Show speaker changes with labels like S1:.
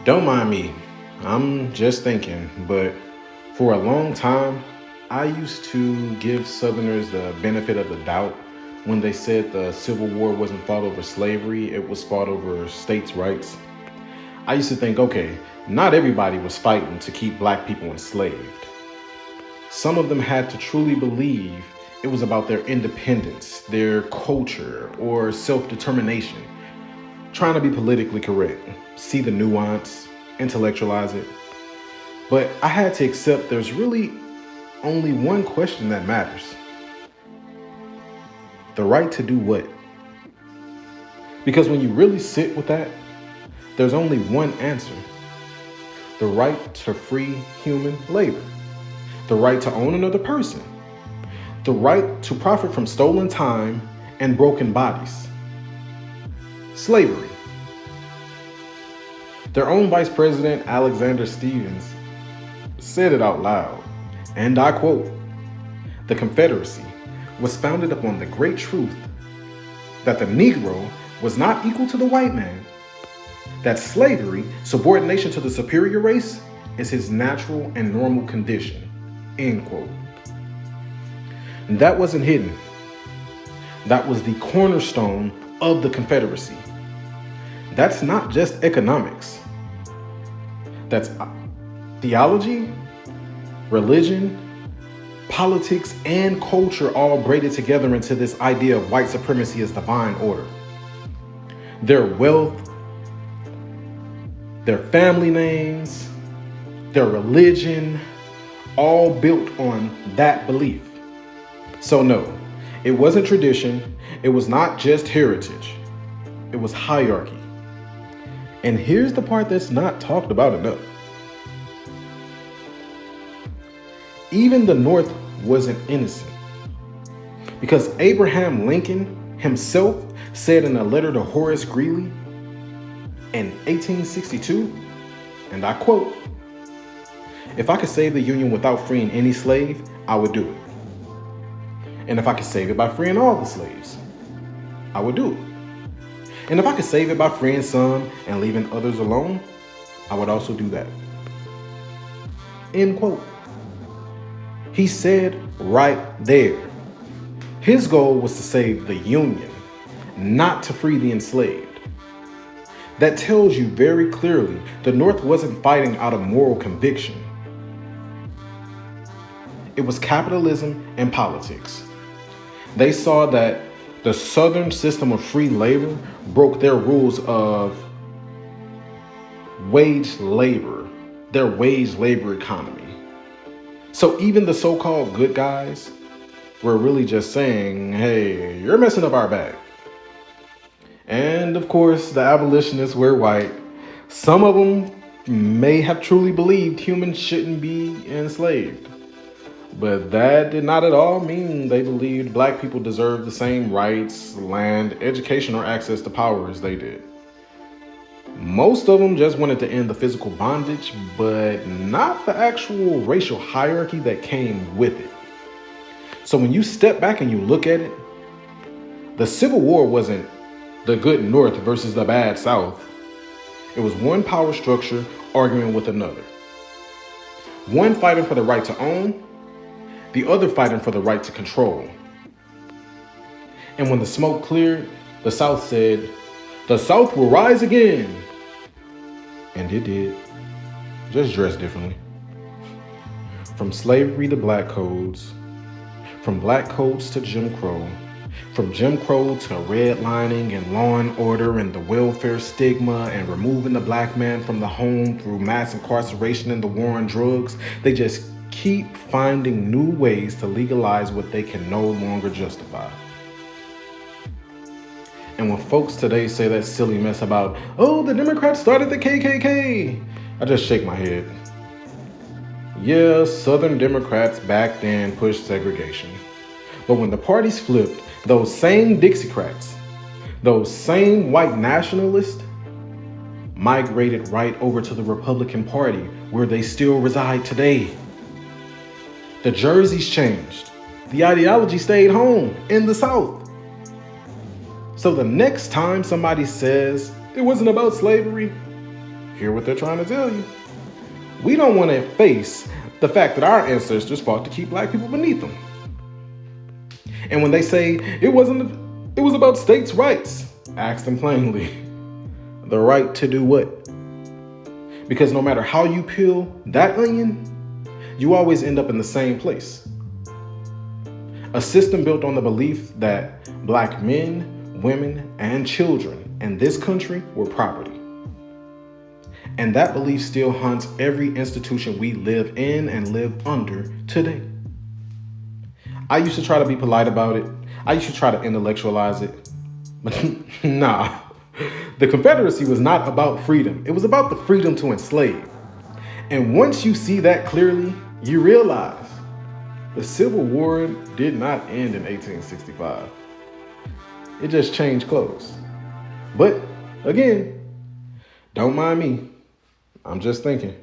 S1: Don't mind me. I'm just thinking, but for a long time, I used to give Southerners the benefit of the doubt when they said the Civil War wasn't fought over slavery, it was fought over states' rights. I used to think, okay, not everybody was fighting to keep black people enslaved. Some of them had to truly believe it was about their independence, their culture, or self determination. Trying to be politically correct, see the nuance, intellectualize it. But I had to accept there's really only one question that matters: the right to do what? Because when you really sit with that, there's only one answer: the right to free human labor, the right to own another person, the right to profit from stolen time and broken bodies. Slavery. Their own Vice President, Alexander Stevens, said it out loud, and I quote, "The Confederacy was founded upon the great truth that the Negro was not equal to the white man, that slavery, subordination to the superior race, is his natural and normal condition," end quote. And that wasn't hidden. That was the cornerstone of the Confederacy. That's not just economics. That's theology, religion, politics, and culture all braided together into this idea of white supremacy as divine order. Their wealth, their family names, their religion, all built on that belief. So no, it wasn't tradition. It was not just heritage. It was hierarchy. And here's the part that's not talked about enough. Even the North wasn't innocent, because Abraham Lincoln himself said in a letter to Horace Greeley in 1862, and I quote, "If I could save the Union without freeing any slave, I would do it. And if I could save it by freeing all the slaves, I would do it. And if I could save it by freeing some and leaving others alone, I would also do that." End quote. He said right there, his goal was to save the Union, not to free the enslaved. That tells you very clearly the North wasn't fighting out of moral conviction. It was capitalism and politics. They saw that the Southern system of free labor broke their rules of wage labor, their wage labor economy. So even the so-called good guys were really just saying, hey, you're messing up our bag. And of course, the abolitionists were white. Some of them may have truly believed humans shouldn't be enslaved. But that did not at all mean they believed black people deserved the same rights, land, education, or access to power as they did. Most of them just wanted to end the physical bondage, but not the actual racial hierarchy that came with it. So when you step back and you look at it, the Civil War wasn't the good North versus the bad South. It was one power structure arguing with another. One fighting for the right to own, the other fighting for the right to control. And when the smoke cleared, the South said, "The South will rise again." And it did, just dressed differently. From slavery to black codes, from black codes to Jim Crow, from Jim Crow to redlining and law and order and the welfare stigma and removing the black man from the home through mass incarceration and the war on drugs, they just keep finding new ways to legalize what they can no longer justify. And when folks today say that silly mess about, oh, the Democrats started the KKK, I just shake my head. Yeah, Southern Democrats back then pushed segregation. But when the parties flipped, those same Dixiecrats, those same white nationalists, migrated right over to the Republican Party, where they still reside today. The jerseys changed. The ideology stayed home in the South. So the next time somebody says it wasn't about slavery, hear what they're trying to tell you. We don't want to face the fact that our ancestors fought to keep black people beneath them. And when they say it was about states' rights, ask them plainly, the right to do what? Because no matter how you peel that onion, you always end up in the same place. A system built on the belief that black men, women, and children in this country were property. And that belief still haunts every institution we live in and live under today. I used to try to be polite about it. I used to try to intellectualize it. But nah, the Confederacy was not about freedom. It was about the freedom to enslave. And once you see that clearly, you realize the Civil War did not end in 1865. It just changed clothes. But again, don't mind me. I'm just thinking.